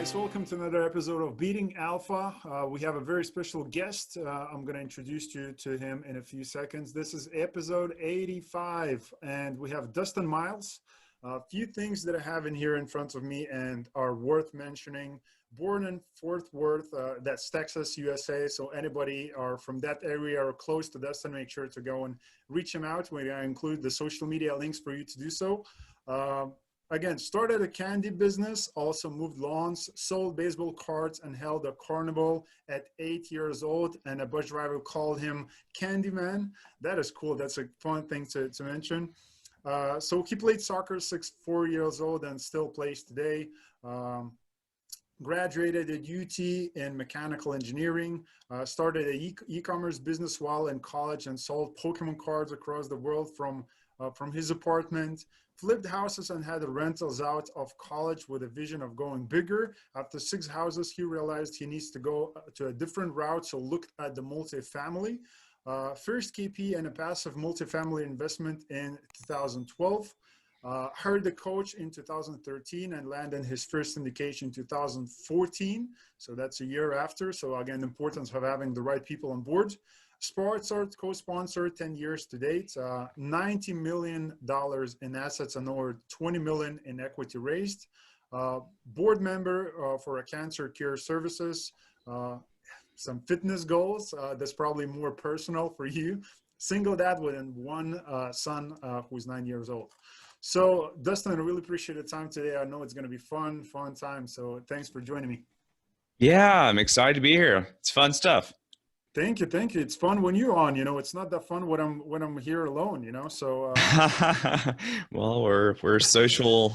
guys, welcome to another episode of Beating Alpha. We have a very special guest. I'm going to introduce you to him in a few seconds. This is episode 85, and we have Dustin Miles. A few things that I have in here in front of me and are worth mentioning. Born in Fort Worth, that's Texas, USA. So anybody are from that area or close to Dustin, make sure to go and reach him out. We're going to include the social media links for you to do so. Again, started a candy business, also moved lawns, sold baseball cards, and held a carnival at 8 years old. And a bus driver called him Candyman. That is cool. That's a fun thing to mention. So he played soccer, 4 years old, and still plays today. Graduated at UT in mechanical engineering, started an e-commerce business while in college and sold Pokemon cards across the world from his apartment. Flipped houses and had the rentals out of college with a vision of going bigger. After 6 houses, he realized he needs to go to a different route, so looked at the multifamily. First KP and a passive multifamily investment in 2012. Hired the coach in 2013 and landed his first syndication in 2014. So that's a year after. So again, the importance of having the right people on board. Sports Art co-sponsor 10 years to date, $90 million in assets and over $20 million in equity raised. Board member for a cancer care services, some fitness goals. That's probably more personal for you. Single dad with one son who's 9 years old. So Dustin, I really appreciate the time today. I know it's going to be fun time. So thanks for joining me. Yeah, I'm excited to be here. It's fun stuff. Thank you. It's fun when you're on. It's not that fun when I'm here alone. So. Well, we're social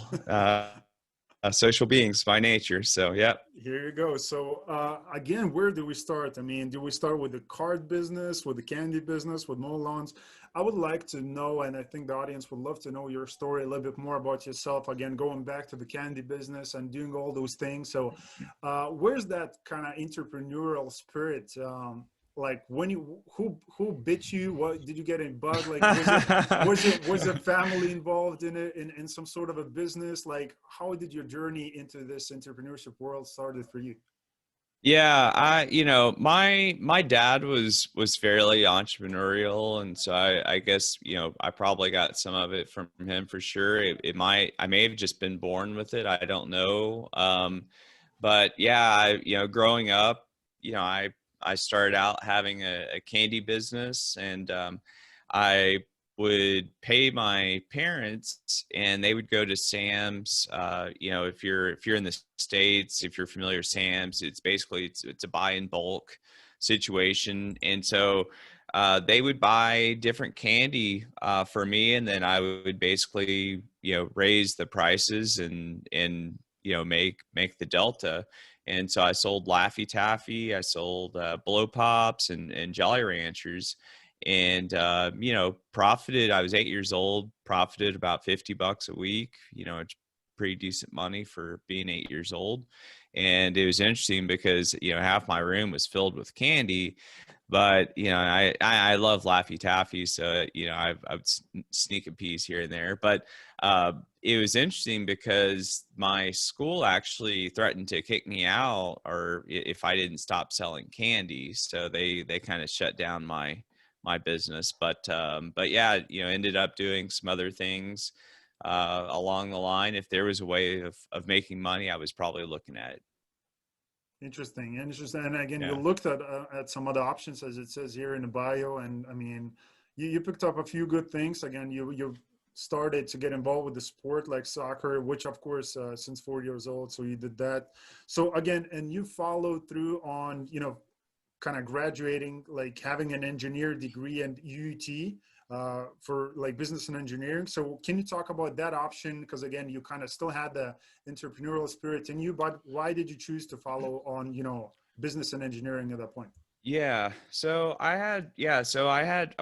social beings by nature. So yeah. Here you go. So again, where do we start? I mean, do we start with the card business, with the candy business, with mow lawns? I would like to know, and I think the audience would love to know your story a little bit more about yourself. Again, going back to the candy business and doing all those things. So where's that kind of entrepreneurial spirit? Like when who bit you? What did you get in bug? Like was a family involved in it in some sort of a business? Like how did your journey into this entrepreneurship world started for you? Yeah, my dad was fairly entrepreneurial, and so I guess I probably got some of it from him for sure. I may have just been born with it. I don't know. But yeah, growing up, I started out having a candy business, and I would pay my parents and they would go to Sam's. If you're in the States, if you're familiar with Sam's, it's basically it's a buy in bulk situation. And so they would buy different candy for me, and then I would basically raise the prices and make the delta. And so I sold Laffy Taffy, I sold Blow Pops and Jolly Ranchers, and profited. I was 8 years old, profited about $50 a week. It's pretty decent money for being 8 years old. And it was interesting because half my room was filled with candy, but I love Laffy Taffy, so I would sneak a piece here and there. But it was interesting because my school actually threatened to kick me out, or if I didn't stop selling candy. So they kind of shut down my business. But yeah, ended up doing some other things along the line. If there was a way of making money, I was probably looking at it. Interesting. And again, Yeah. you looked at some other options, as it says here in the bio. And I mean, you picked up a few good things. Again, you started to get involved with the sport like soccer, which of course, since 4 years old. So you did that. So again, and you followed through on, kind of graduating, like having an engineer degree and UT for like business and engineering. So can you talk about that option? Because again, you kind of still had the entrepreneurial spirit in you, but why did you choose to follow on, business and engineering at that point? Yeah. I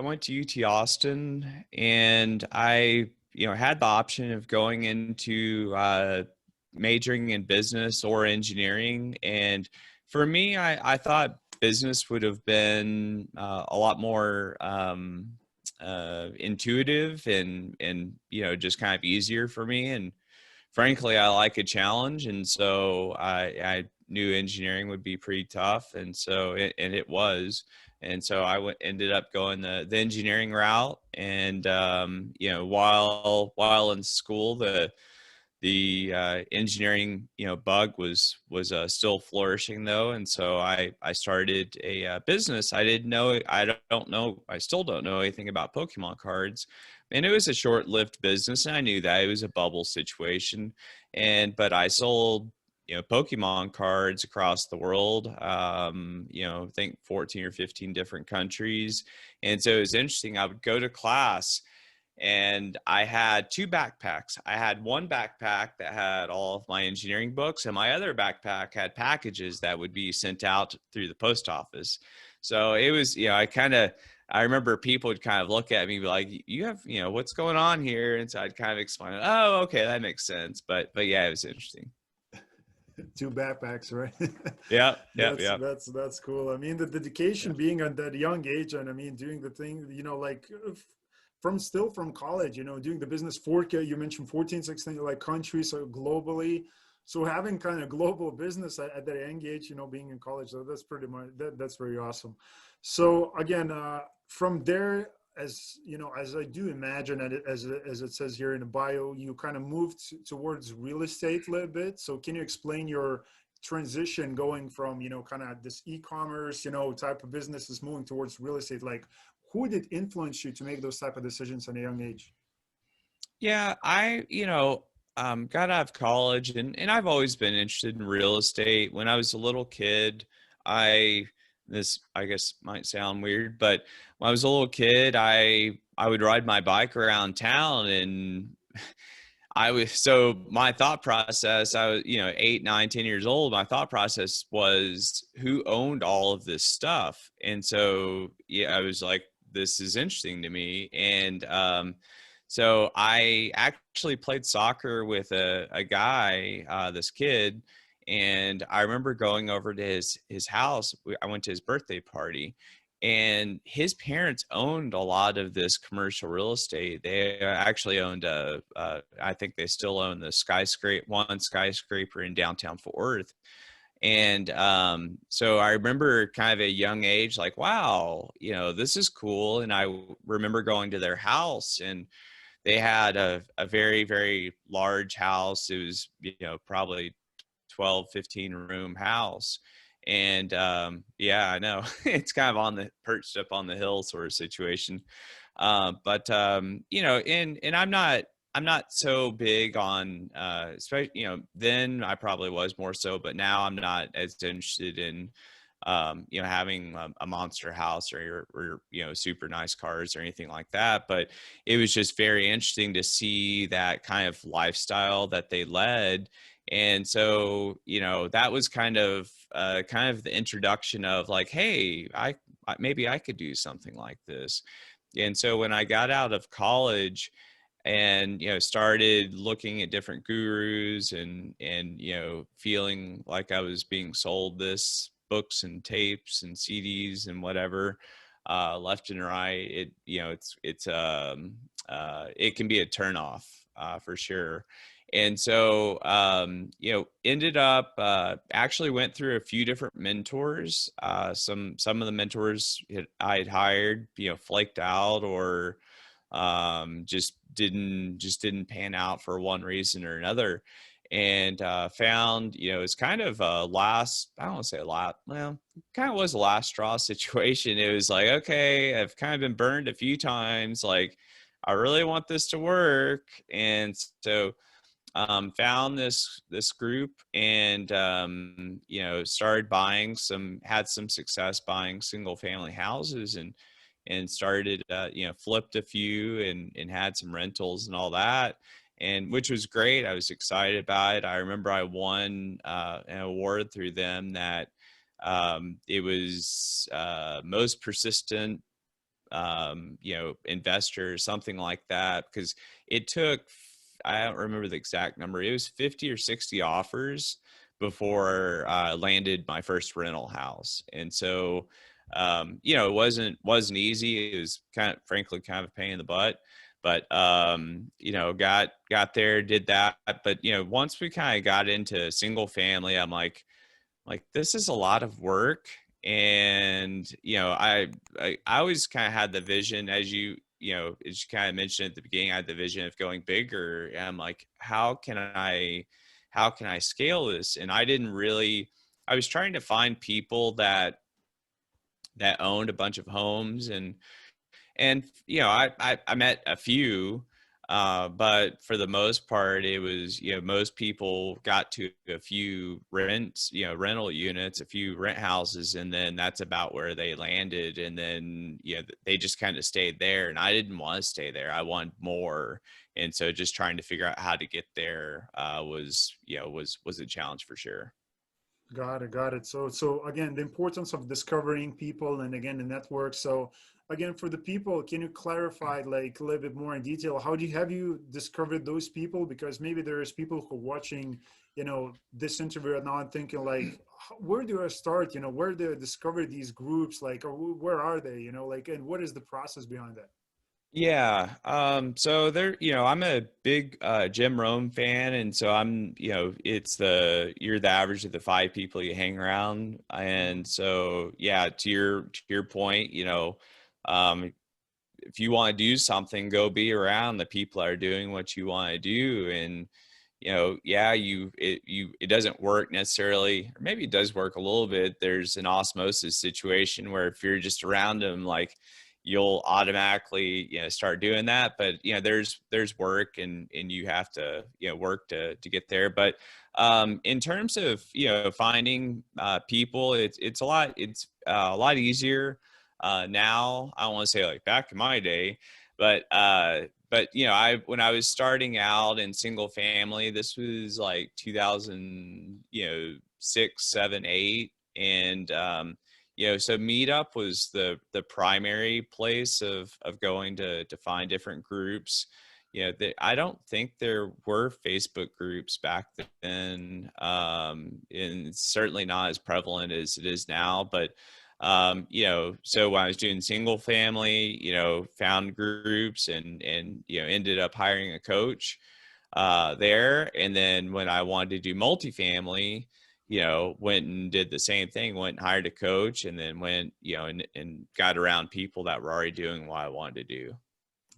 went to UT Austin, and I, had the option of going into majoring in business or engineering. And for me, I thought business would have been a lot more intuitive and just kind of easier for me. And frankly, I like a challenge. And so I knew engineering would be pretty tough. And so it was. And so ended up going the engineering route. And, you know, while in school, the engineering, you know, bug was still flourishing though. And so I started a business. I still don't know anything about Pokemon cards. And it was a short-lived business, and I knew that it was a bubble situation. But I sold, you know, Pokemon cards across the world, you know, I think 14 or 15 different countries. And so it was interesting. I would go to class, and I had two backpacks. I had one backpack that had all of my engineering books, and my other backpack had packages that would be sent out through the post office. So it was, you know, I remember people would kind of look at me and be like, you have, you know, what's going on here? And so I'd kind of explain, oh, okay, that makes sense. But yeah, it was interesting. Two backpacks, right? Yeah, yeah, that's yeah. that's cool. I mean, the dedication Yeah. being at that young age, and I mean, doing the thing, you know, like from college, you know, doing the business for, you mentioned 14, 16, like countries, so globally. So having kind of global business at that young age, you know, being in college, so that's pretty much, that's very awesome. So again, from there, as you know, as I do imagine, and as it says here in the bio, you kind of moved towards real estate a little bit. So can you explain your transition going from, you know, kind of this e-commerce, you know, type of businesses moving towards real estate? Like, who did influence you to make those type of decisions at a young age? Yeah, you know, got out of college, and I've always been interested in real estate. When I was a little kid, this I guess might sound weird, but when I was a little kid, I would ride my bike around town, and so my thought process, I was, you know, 8, 9, 10 years old. My thought process was, who owned all of this stuff? And so, yeah, I was like, this is interesting to me. And, so I actually played soccer with a guy, this kid, and I remember going over to his house. I went to his birthday party, and his parents owned a lot of this commercial real estate. They actually owned I think they still own the one skyscraper in downtown Fort Worth. And so I remember kind of at a young age, like, wow, you know, this is cool. And I remember going to their house, and they had a very, very large house. It was, you know, probably 12, 15 room house. And yeah, I know it's kind of perched up on the hill sort of situation. But you know, and I'm not so big on, especially, you know, then I probably was more so, but now I'm not as interested in, you know, having a monster house or, you know, super nice cars or anything like that. But it was just very interesting to see that kind of lifestyle that they led. And so, you know, that was kind of the introduction of like, hey, maybe I could do something like this. And so when I got out of college, and, you know, started looking at different gurus, and you know, feeling like I was being sold this books and tapes and CDs and whatever, left and right, it, you know, it can be a turnoff, for sure. And so, you know, ended up, actually went through a few different mentors. Some of the mentors I had hired, you know, flaked out, or just didn't pan out for one reason or another. And found, you know, it's kind of a last, I don't want to say a lot, well, kind of was a last straw situation. It was like, okay, I've kind of been burned a few times, like I really want this to work. And so found this group, and you know, started had some success buying single family houses, and started, you know, flipped a few, and had some rentals and all that, and which was great. I was excited about it. I remember I won an award through them that it was most persistent, you know, investor, something like that, because it took, I don't remember the exact number. It was 50 or 60 offers before I landed my first rental house. And so, you know, it wasn't easy. It was frankly, kind of a pain in the butt. but you know, got there, did that. But you know, once we kind of got into single family, I'm like this is a lot of work. And you know, I always kind of had the vision, as you know, as you kind of mentioned at the beginning, I had the vision of going bigger. And I'm like, how can I scale this? And I was trying to find people that owned a bunch of homes. And you know, I met a few, but for the most part, it was, you know, most people got to a few rents, you know, rental units, a few rent houses, and then that's about where they landed. And then, you know, they just kind of stayed there, and I didn't want to stay there. I wanted more. And so just trying to figure out how to get there was, you know, was a challenge for sure. Got it, got it. So again, the importance of discovering people and again the network. So again, for the people, can you clarify like a little bit more in detail? How do you have you discovered those people? Because maybe there's people who are watching, you know, this interview right now and thinking like, where do I start? You know, where do I discover these groups? Like, or where are they? You know, like, and what is the process behind that? Yeah. So there, you know, I'm a big Jim Rome fan, and so I'm, you know, you're the average of the five people you hang around. And so yeah, to your point, you know, um, if you want to do something, go be around the people that are doing what you want to do. And you know, yeah, it doesn't work necessarily, or maybe it does work a little bit. There's an osmosis situation where if you're just around them, like you'll automatically, you know, start doing that. But you know, there's work, and you have to, you know, work to get there. But in terms of, you know, finding people, it's a lot easier now. I don't want to say like back in my day, but you know, when I was starting out in single family, this was like 2000, you know, 6, 7, 8. And you know, so Meetup was the primary place of going to find different groups. You know, I don't think there were Facebook groups back then, and it's certainly not as prevalent as it is now. But you know, so when I was doing single family, you know, found groups, and you know, ended up hiring a coach there. And then when I wanted to do multifamily, you know, went and did the same thing, went and hired a coach, and then went, you know, and got around people that were already doing what I wanted to do.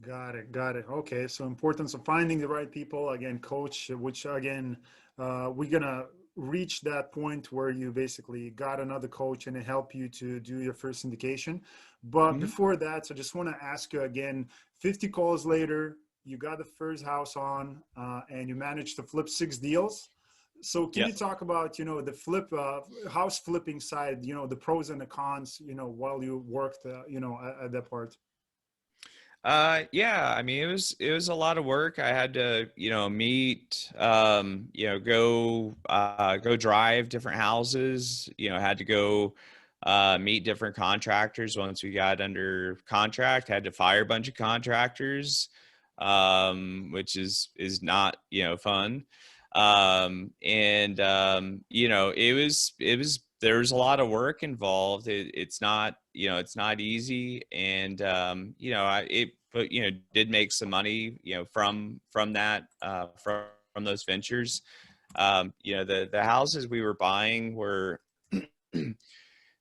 Got it. Got it. Okay. So importance of finding the right people, again, coach, which again, we're gonna reach that point where you basically got another coach and it help you to do your first syndication. But Mhm. before that, so I just want to ask you again, 50 calls later, you got the first house on, and you managed to flip 6 deals. So can Yep. you talk about, you know, the house flipping side, you know, the pros and the cons, you know, while you worked, you know, at that part? Yeah, I mean, it was a lot of work. I had to, you know, meet, you know, go drive different houses, you know, had to go, meet different contractors. Once we got under contract, had to fire a bunch of contractors, which is not, you know, fun. And, you know, there was a lot of work involved. It's not, you know, it's not easy. And, you know, but, you know, did make some money, you know, from that, from those ventures. You know, the houses we were buying were,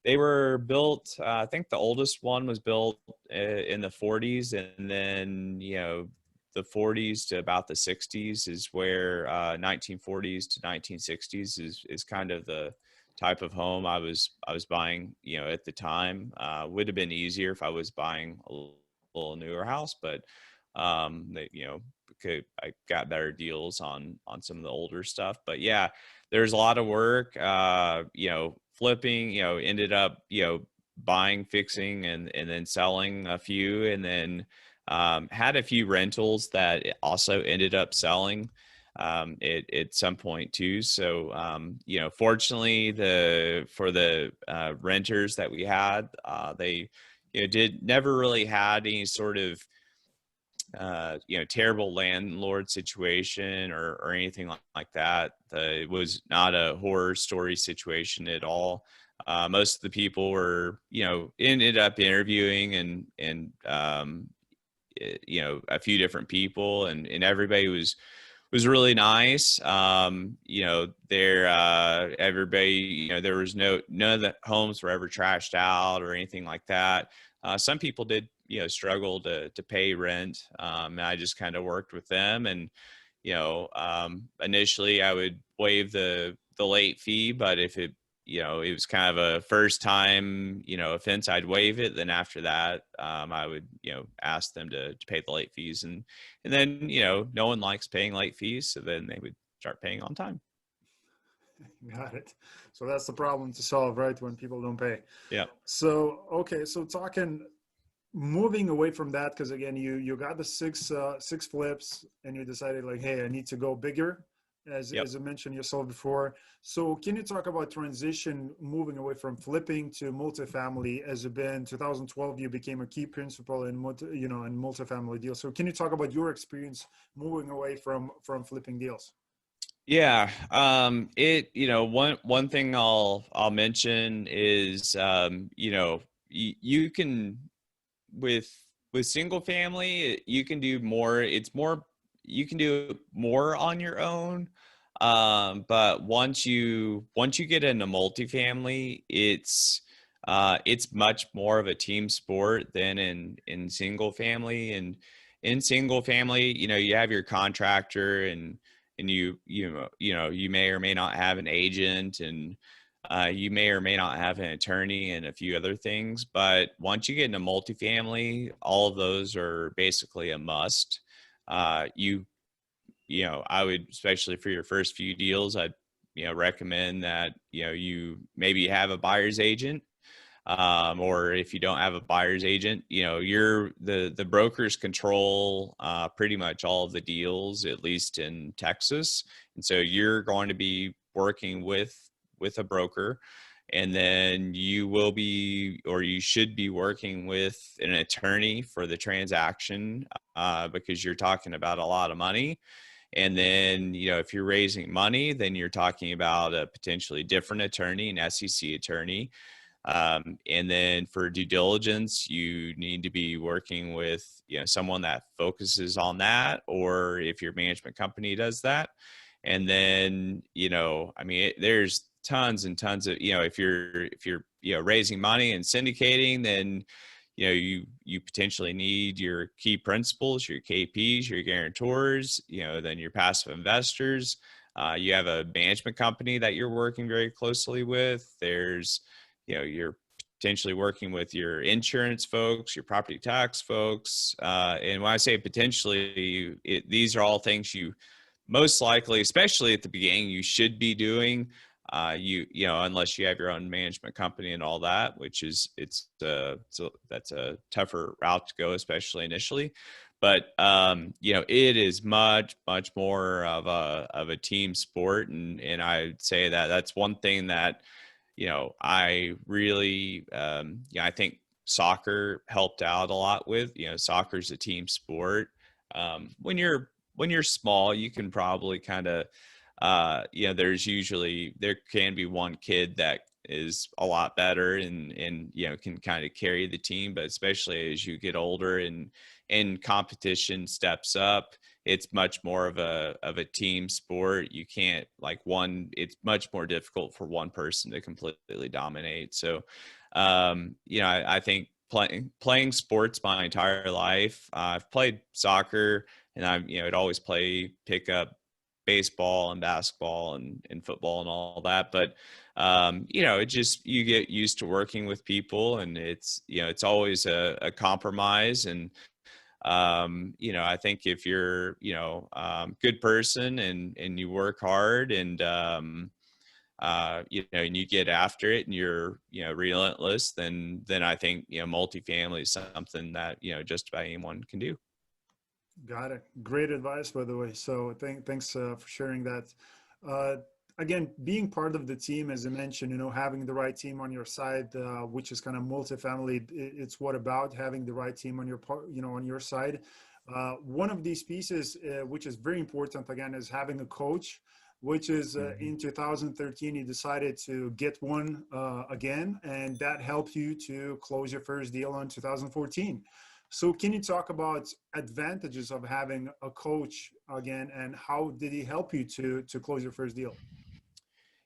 they were built, I think the oldest one was built in the 40s, and then, you know, the 40s to about the 60s is where 1940s to 1960s is kind of the type of home I was buying, you know, at the time. Would have been easier if I was buying a little newer house, but you know, I got better deals on some of the older stuff. But yeah, there's a lot of work. You know, flipping, you know, ended up, you know, buying, fixing, and then selling a few, and then had a few rentals that also ended up selling at some point too. So you know, fortunately, for the renters that we had, they, you know, did never really had any sort of you know, terrible landlord situation or anything like that. It was not a horror story situation at all. Most of the people were, you know, ended up interviewing and a few different people, and everybody was really nice. Everybody, there was none of the homes were ever trashed out or anything like that. Some people did, struggle to pay rent. And I just kind of worked with them, and, initially I would waive the late fee, but if it was kind of a first time, offense, I'd waive it. Then after that, I would, ask them to pay the late fees. And then, no one likes paying late fees. So then they would start paying on time. Got it. So that's the problem to solve, right? When people don't pay. Yeah. So, okay. So moving away from that, because again, you got the six flips and you decided like, hey, I need to go bigger. As you mentioned yourself before. So can you talk about transition moving away from flipping to multifamily? As you've been 2012, you became a key principal in in multifamily deals. So can you talk about your experience moving away from flipping deals? Yeah. One thing I'll mention is, you can, with single family, you can do more. You can do more on your own. But once you get into multifamily, it's much more of a team sport than in single family. And in single family, you have your contractor, and you may or may not have an agent, and you may or may not have an attorney and a few other things. But once you get into multifamily, all of those are basically a must. I would, especially for your first few deals, I'd, recommend that, you maybe have a buyer's agent. Or if you don't have a buyer's agent, the brokers control pretty much all of the deals, at least in Texas. And so you're going to be working with a broker, and then you will be, or you should be, working with an attorney for the transaction, because you're talking about a lot of money. And then, if you're raising money, then you're talking about a potentially different attorney, an SEC attorney. And then for due diligence, you need to be working with, someone that focuses on that, or if your management company does that. And then, there's tons and tons of, if you're, raising money and syndicating, then, you potentially need your key principals, your KPs, your guarantors, then your passive investors. You have a management company that you're working very closely with. There's, you're potentially working with your insurance folks, your property tax folks. And when I say potentially, these are all things you most likely, especially at the beginning, you should be doing. Unless you have your own management company and all that, which is, that's a tougher route to go, especially initially. But it is much more of a team sport, and I'd say that that's one thing that I really I think soccer helped out a lot with. Soccer's a team sport. When you're small, you can probably kind of there can be one kid that is a lot better and can kind of carry the team. But especially as you get older and competition steps up, it's much more of a team sport. You can't, it's much more difficult for one person to completely dominate. So I think playing sports my entire life, I've played soccer, and I'd always pick up baseball and basketball and football and all that. But, it just, you get used to working with people, and it's always a compromise. And, I think if you're, good person and you work hard and, and you get after it and you're, relentless, then I think, multifamily is something that, just about anyone can do. Got it. Great advice, by the way. So thanks for sharing that. Uh, Again, being part of the team, as I mentioned, having the right team on your side, which is kind of multifamily. It's what about having the right team on your part, on your side. One of these pieces, which is very important, again, is having a coach, which is in 2013, you decided to get one again, and that helped you to close your first deal in 2014. So can you talk about advantages of having a coach again, and how did he help you to close your first deal?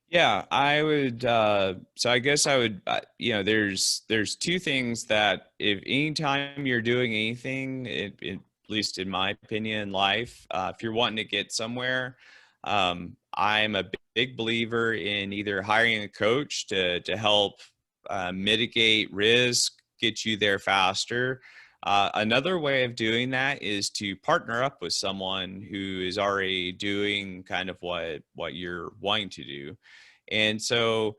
Yeah, I would. So I guess I would. There's two things that if anytime you're doing anything, at least in my opinion, in life, if you're wanting to get somewhere, I'm a big believer in either hiring a coach to help mitigate risk, get you there faster. Another way of doing that is to partner up with someone who is already doing kind of what you're wanting to do. And so,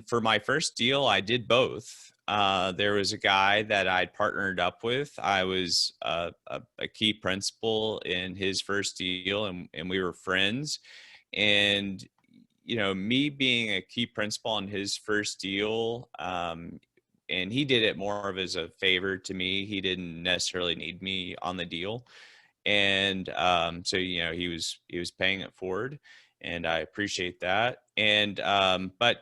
for my first deal, I did both. There was a guy that I'd partnered up with. I was a key principal in his first deal, and we were friends. And me being a key principal on his first deal, and he did it more of as a favor to me. He didn't necessarily need me on the deal, and so he was paying it forward, and I appreciate that. And but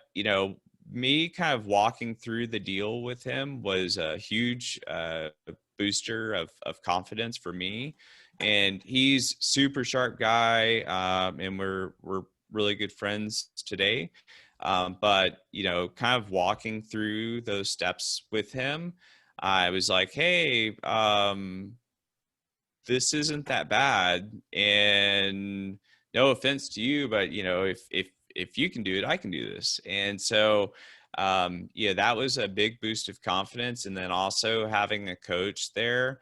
me kind of walking through the deal with him was a huge booster of confidence for me. And he's super sharp guy, and we're really good friends today. But kind of walking through those steps with him, I was like, hey, this isn't that bad, and no offense to you, but if you can do it, I can do this. And so yeah, that was a big boost of confidence. And then also having a coach there,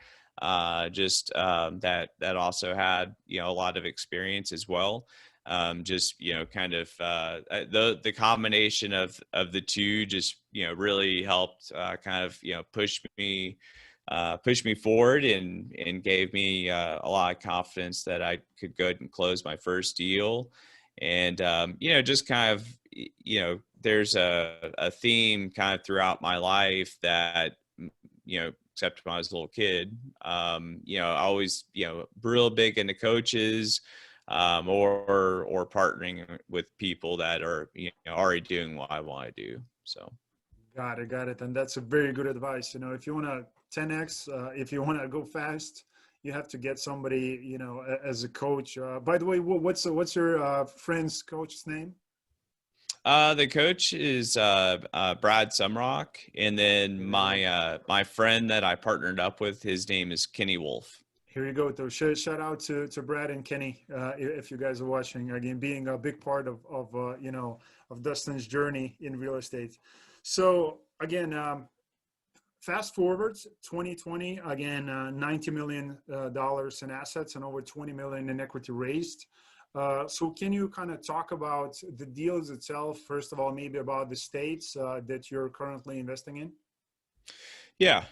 just that also had a lot of experience as well. Just kind of the combination of the two just really helped kind of pushed me forward, and gave me a lot of confidence that I could go ahead and close my first deal. And just kind of there's a theme kind of throughout my life that except when I was a little kid, I always real big into coaches, or partnering with people that are already doing what I want to do. So. Got it. And that's a very good advice. If you want to 10x, if you want to go fast, you have to get somebody, as a coach. By the way, what's your friend's coach's name? The coach is Brad Sumrock, and then Here we go. my friend that I partnered up with, his name is Kenny Wolf. Here you go. So shout out to Brad and Kenny, if you guys are watching. Again, being a big part of Dustin's journey in real estate. So again, fast forward 2020, again, $90 million in assets and over 20 million in equity raised. So can you kind of talk about the deals itself? First of all, maybe about the states that you're currently investing in? Yeah.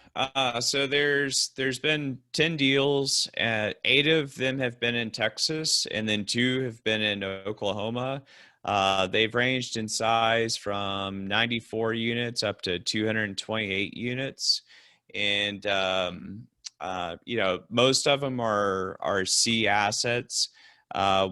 So there's been 10 deals. 8 of them have been in Texas, and then 2 have been in Oklahoma. They've ranged in size from 94 units up to 228 units. And most of them are C assets. I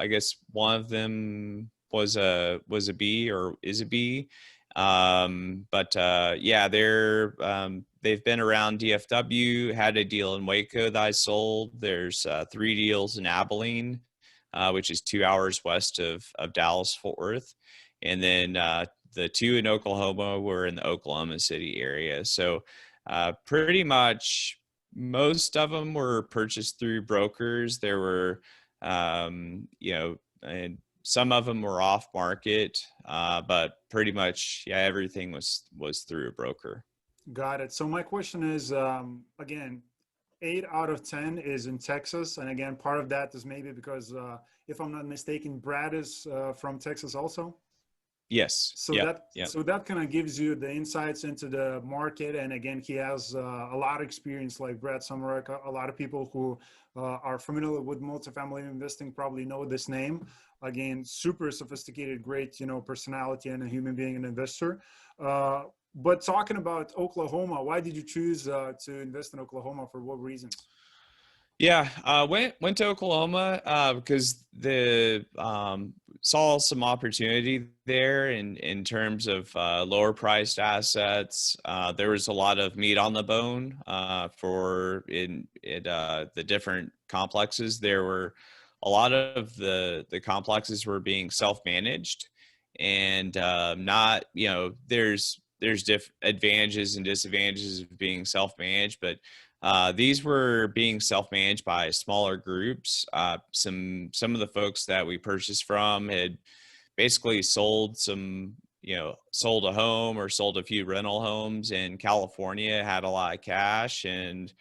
guess one of them was a B, or is a B. But yeah, they've been around DFW. Had a deal in Waco that I sold. There's 3 deals in Abilene, which is 2 hours west of Dallas Fort Worth, and then the 2 in Oklahoma were in the Oklahoma City area. So pretty much most of them were purchased through brokers. There were and some of them were off market, but pretty much, yeah, everything was through a broker. Got it. So my question is, again, 8 out of 10 is in Texas, and again, part of that is maybe because, if I'm not mistaken, Brad is from Texas also. Yes. So Yep. that Yep. so that kind of gives you the insights into the market. And again, he has a lot of experience, like Brad Summerek. A lot of people who are familiar with multifamily investing probably know this name. Again, super sophisticated, great, personality, and a human being, an investor. But talking about Oklahoma, why did you choose to invest in Oklahoma? For what reasons? Yeah, went to Oklahoma because the saw some opportunity there in terms of lower priced assets. There was a lot of meat on the bone for in the different complexes. There were a lot of the complexes were being self managed, and not there's advantages and disadvantages of being self managed, but these were being self-managed by smaller groups. Some of the folks that we purchased from had basically sold a home or sold a few rental homes in California, had a lot of cash, and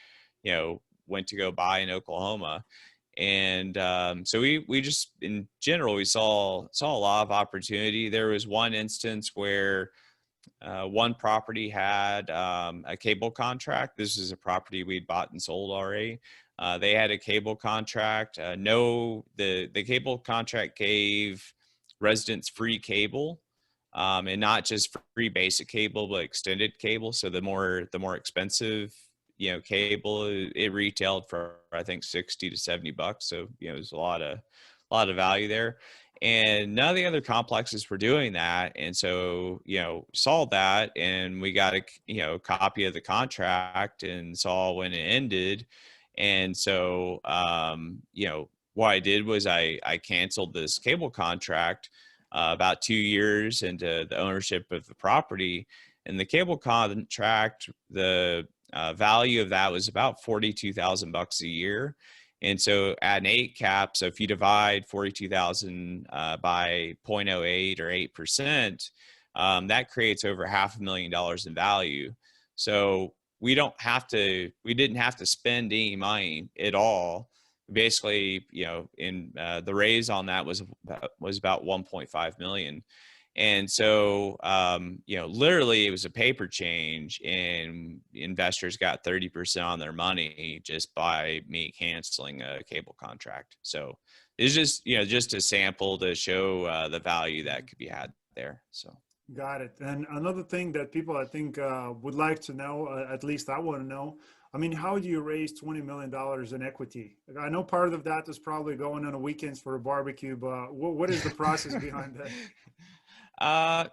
went to go buy in Oklahoma. And so we just in general we saw a lot of opportunity. There was one instance where one property had a cable contract. This is a property we'd bought and sold already. They had a cable contract. No, the cable contract gave residents free cable, and not just free basic cable, but extended cable. So the more expensive cable, it retailed for I think 60 to 70 bucks. So there's a lot of value there, and none of the other complexes were doing that. And so saw that, and we got a copy of the contract and saw when it ended. And so what I did was I canceled this cable contract about 2 years into the ownership of the property. And the cable contract, the value of that was about $42,000 a year. And so at an 8 cap, so if you divide 42,000 by 0.08 or 8%, that creates over $500,000 in value. So we didn't have to spend any money at all. Basically, in the raise on that was about 1.5 million. And so, literally it was a paper change, and investors got 30% on their money just by me canceling a cable contract. So it's just a sample to show the value that could be had there. So. Got it. And another thing that people, I think, would like to know, at least I want to know, I mean, how do you raise $20 million in equity? I know part of that is probably going on a weekends for a barbecue, but what is the process behind that?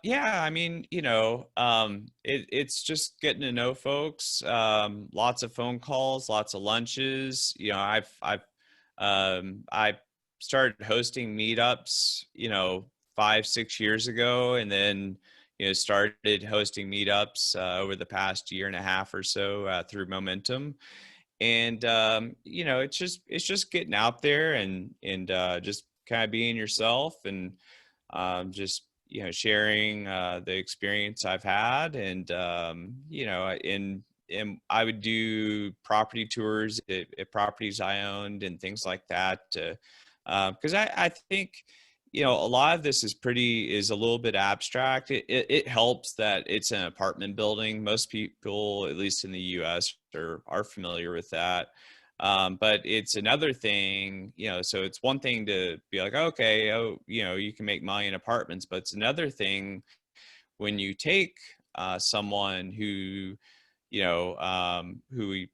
Yeah, I mean, it's just getting to know folks, lots of phone calls, lots of lunches. I started hosting meetups, 5, 6 years ago, and then, started hosting meetups over the past year and a half or so through Momentum. And, it's just getting out there and just kind of being yourself, and just sharing the experience I've had. And I would do property tours at properties I owned and things like that, because I think a lot of this is a little bit abstract. It helps that it's an apartment building. Most people, at least in the US, are familiar with that. But it's another thing, so it's one thing to be like, okay, you can make money in apartments, but it's another thing when you take someone who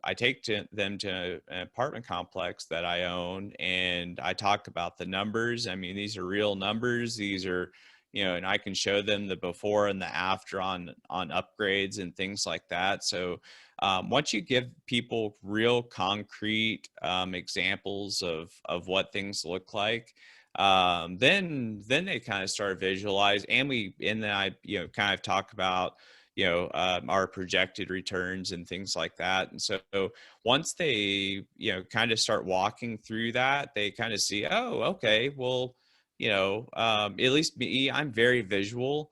I take them to an apartment complex that I own, and I talk about the numbers. I mean, these are real numbers. These are, and I can show them the before and the after on upgrades and things like that. So once you give people real concrete examples of what things look like, then they kind of start visualize, and then I kind of talk about our projected returns and things like that. And so once they kind of start walking through that, they kind of see, oh, okay, well, at least me, I'm very visual.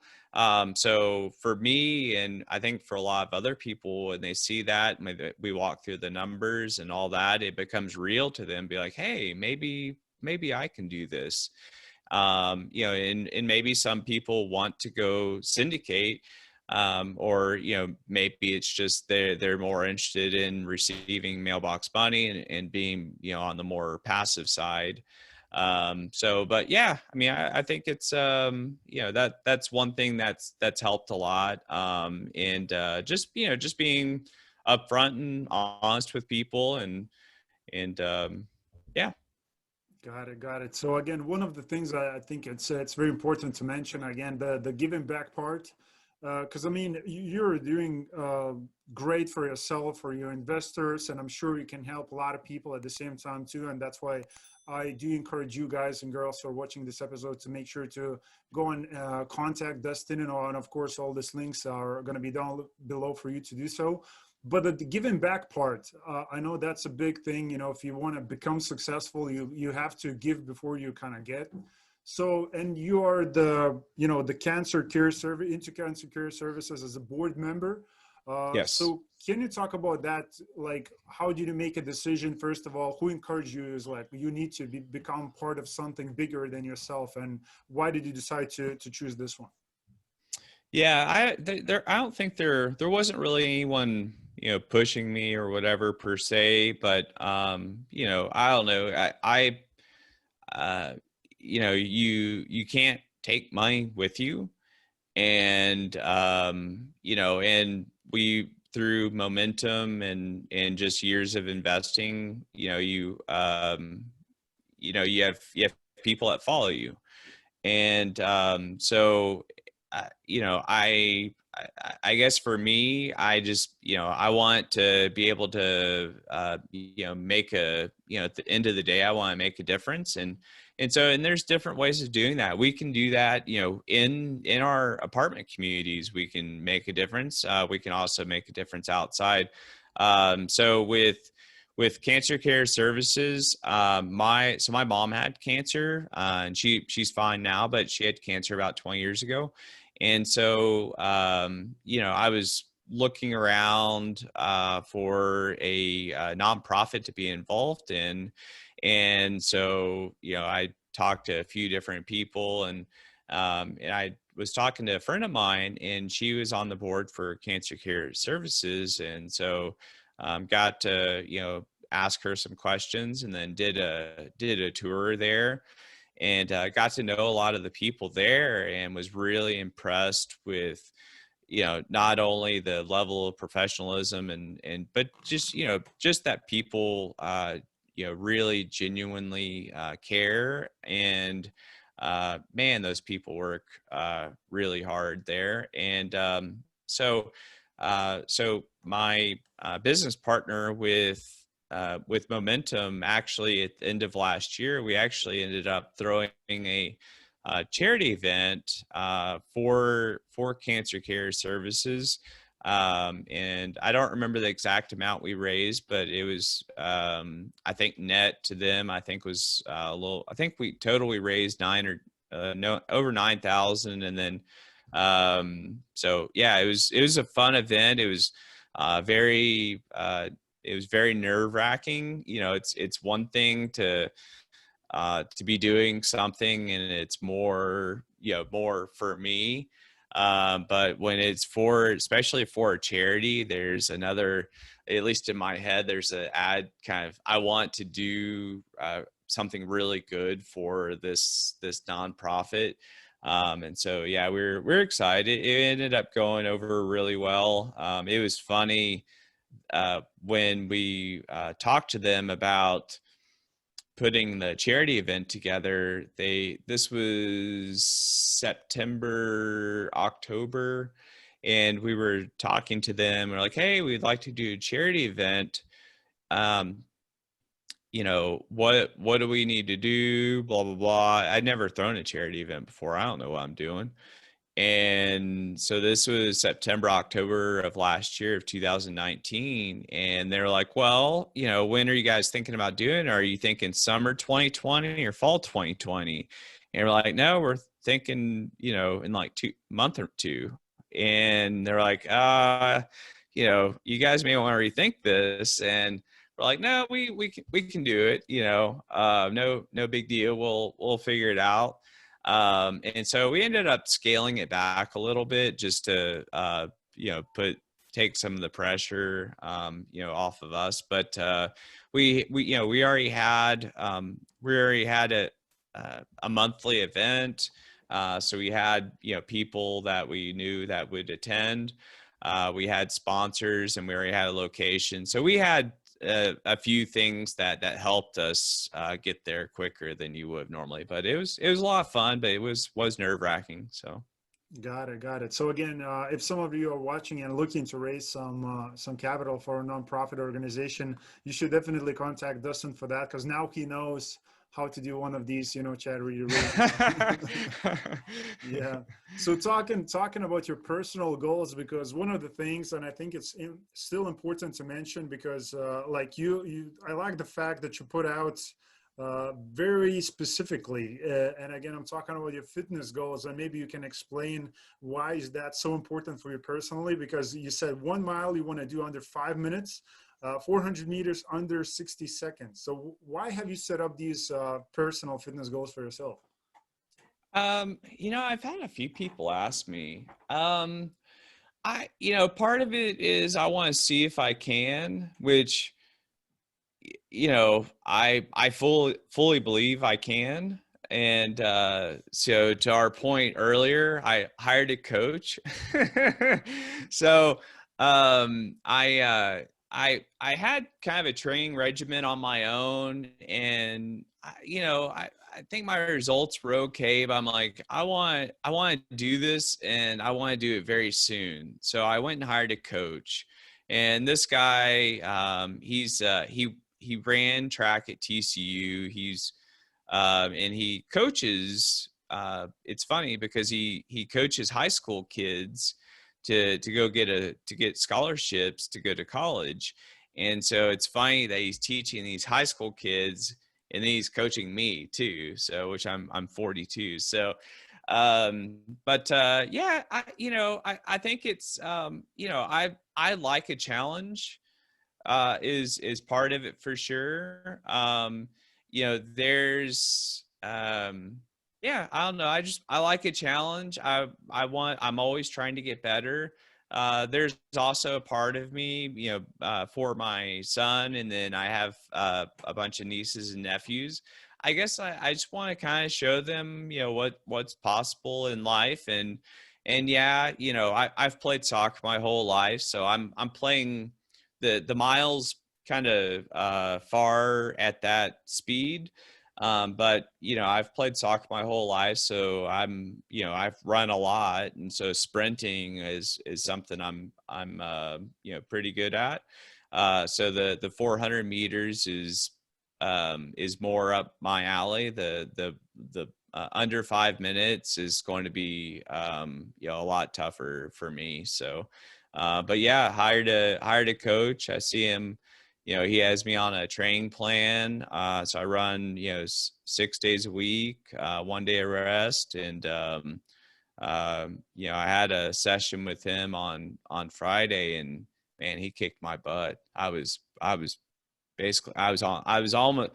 So for me, and I think for a lot of other people, when they see that, we walk through the numbers and all that, it becomes real to them. Be like, hey, maybe I can do this. And maybe some people want to go syndicate, or maybe it's just they're more interested in receiving mailbox money and being on the more passive side. But yeah, I mean, I think it's that's one thing that's helped a lot. And just being upfront and honest with people, and And yeah. Got it, got it. So again, one of the things I think it's very important to mention again, the giving back part, because I mean you're doing great for yourself, for your investors, and I'm sure you can help a lot of people at the same time too. And that's why I do encourage you guys and girls who are watching this episode to make sure to go and contact Dustin, and of course all these links are going to be down below for you to do so. But the giving back part, I know that's a big thing. You know, if you want to become successful, you have to give before you kind of get. So, and you are the, you know, the cancer care service, into cancer care services as a board member. Yes. So can you talk about that? Like, how did you make a decision? First of all, who encouraged you? Is like, you need to become part of something bigger than yourself. And why did you decide to choose this one? Yeah, I don't think there wasn't really anyone, pushing me or whatever per se, but I don't know. Uh, you can't take money with you, and and we through momentum and just years of investing, you have people that follow you, and so I guess for me, I just, I want to be able to, make at the end of the day, I want to make a difference. And there's different ways of doing that. We can do that, in our apartment communities, we can make a difference. We can also make a difference outside. So with cancer care services, my mom had cancer, and she's fine now, but she had cancer about 20 years ago. And so, I was looking around for a nonprofit to be involved in. And so, I talked to a few different people, and I was talking to a friend of mine, and she was on the board for Cancer Care Services. And so, got to, ask her some questions, and then did a tour there, and got to know a lot of the people there, and was really impressed with not only the level of professionalism and but just that people really genuinely care. And man, those people work really hard there. And so my business partner with momentum, actually at the end of last year, we actually ended up throwing a charity event for cancer care services. And I don't remember the exact amount we raised, but it was, I think net to them, I think was I think we raised over 9,000. And then, so yeah, it was a fun event. It was very nerve wracking. It's one thing to be doing something, and it's more for me. But when it's especially for a charity, there's another, at least in my head, there's an add kind of, I want to do something really good for this nonprofit. And so, yeah, we're excited. It ended up going over really well. It was funny when we talked to them about putting the charity event together. This was September, October, and we were talking to them. We're like, hey, we'd like to do a charity event. What do we need to do? Blah, blah, blah. I'd never thrown a charity event before. I don't know what I'm doing. And so this was September, October of last year of 2019. And they're like, well, when are you guys thinking about doing it? Are you thinking summer 2020 or fall 2020? And we're like, no, we're thinking, in like 2 months or two. And they're like, you guys may want to rethink this. And we're like, no, we can do it. No big deal. We'll figure it out. And so we ended up scaling it back a little bit, just to, take some of the pressure, off of us. But, we already had a monthly event. So we had, people that we knew that would attend. We had sponsors, and we already had a location. So we had a few things that helped us get there quicker than you would normally. But it was a lot of fun, but it was nerve-wracking. So. Got it, got it. So again, if some of you are watching and looking to raise some capital for a nonprofit organization, you should definitely contact Dustin for that, because now he knows how to do one of these, charity raises. Yeah. So talking about your personal goals, because one of the things, and I think it's still important to mention, because like I like the fact that you put out very specifically, and again, I'm talking about your fitness goals, and maybe you can explain why is that so important for you personally, because you said 1 mile you want to do under 5 minutes, 400 meters under 60 seconds. So why have you set up these personal fitness goals for yourself? I've had a few people ask me. Part of it is I want to see if I can, which, I fully believe I can. And so to our point earlier, I hired a coach. So I had kind of a training regimen on my own, and I think my results were okay, but I'm like, I want to do this, and I want to do it very soon. So I went and hired a coach, and this guy, he ran track at TCU. And he coaches. It's funny because he coaches high school kids to get scholarships to go to college. And so it's funny that he's teaching these high school kids, and then he's coaching me too. So, which I'm 42. So, yeah, I think it's, I like a challenge, is part of it for sure. There's, yeah, I don't know. I like a challenge. I'm always trying to get better. There's also a part of me, for my son, and then I have a bunch of nieces and nephews. I guess I just want to kind of show them, what's possible in life. And yeah, I've played soccer my whole life, so I'm playing the miles kind of far at that speed. But I've played soccer my whole life, so I've run a lot, and so sprinting is something I'm pretty good at. So the 400 meters is more up my alley. The under 5 minutes is going to be a lot tougher for me. So, but yeah, hired a coach. I see him. He has me on a training plan. So I run, 6 days a week, 1 day of rest. And, I had a session with him on Friday, and man, he kicked my butt. I was basically, I was almost,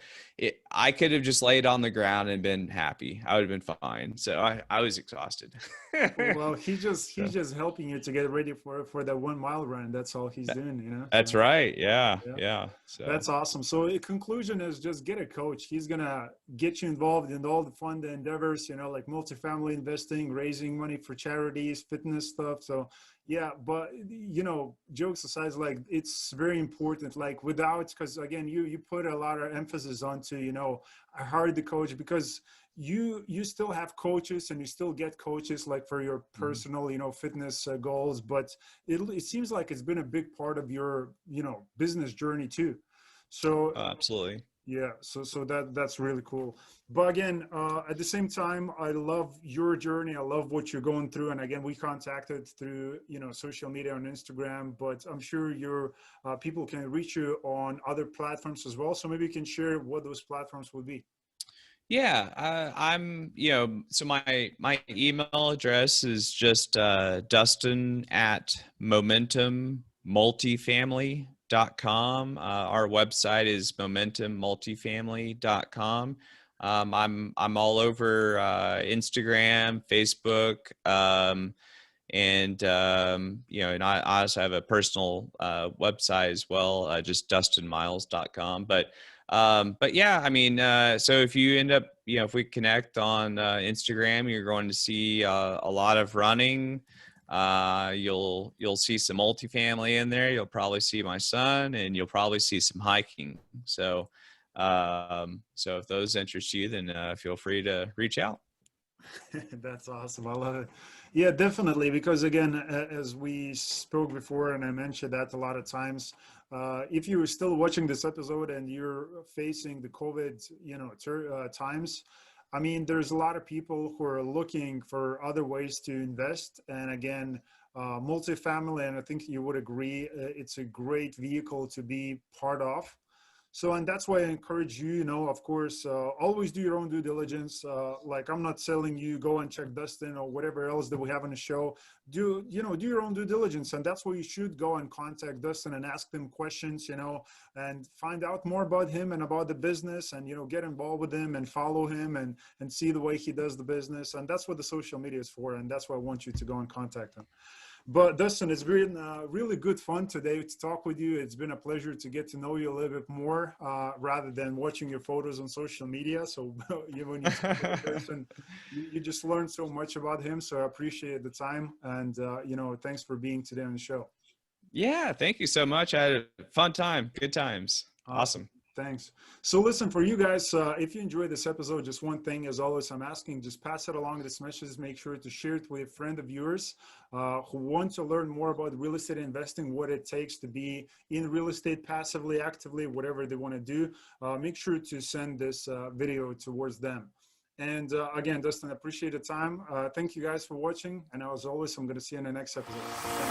I could have just laid on the ground and been happy. I would have been fine. So I was exhausted. Well, he's just helping you to get ready for that 1 mile run. That's all he's doing. That's So, right. Yeah. yeah. Yeah. So That's awesome. So the conclusion is just get a coach. He's gonna get you involved in all the fun endeavors, like multifamily investing, raising money for charities, fitness stuff. So yeah, but jokes aside, like it's very important. Like because again, you put a lot of emphasis onto, I hired the coach, because you still have coaches and you still get coaches like for your personal fitness goals, but it seems like it's been a big part of your business journey too. So absolutely. yeah, so that's really cool. But again, at the same time, I love your journey. I love what you're going through. And again, we contacted through social media on Instagram, but I'm sure your people can reach you on other platforms as well. So maybe you can share what those platforms would be. Yeah, I'm, so my email address is just Dustin at momentummultifamily.com. Our website is momentummultifamily.com. I'm all over Instagram, Facebook, and and I also have a personal website as well, just dustinmiles.com. But yeah, I mean, so if you end up, if we connect on Instagram, you're going to see a lot of running, You'll see some multifamily in there. You'll probably see my son, and you'll probably see some hiking. So, so if those interest you, then feel free to reach out. That's awesome. I love it. Yeah, definitely. Because again, as we spoke before, and I mentioned that a lot of times, if you're still watching this episode and you're facing the COVID, times, I mean, there's a lot of people who are looking for other ways to invest. And again, multifamily, and I think you would agree, it's a great vehicle to be part of. So, and that's why I encourage you, of course, always do your own due diligence. Like I'm not telling you go and check Dustin or whatever else that we have on the show. Do your own due diligence. And that's where you should go and contact Dustin and ask them questions, and find out more about him and about the business, and, get involved with him and follow him and see the way he does the business. And that's what the social media is for. And that's why I want you to go and contact him. But Dustin, it's been really good fun today to talk with you. It's been a pleasure to get to know you a little bit more, rather than watching your photos on social media. So when you speak to the person, you just learn so much about him. So I appreciate the time, and thanks for being today on the show. Yeah, thank you so much. I had a fun time. Good times. Awesome. Thanks. So listen, for you guys, if you enjoyed this episode, just one thing, as always, I'm asking, just pass it along, this message. Make sure to share it with a friend of yours who wants to learn more about real estate investing, what it takes to be in real estate passively, actively, whatever they want to do. Make sure to send this video towards them. And again, Dustin, I appreciate the time. Thank you guys for watching. And as always, I'm going to see you in the next episode.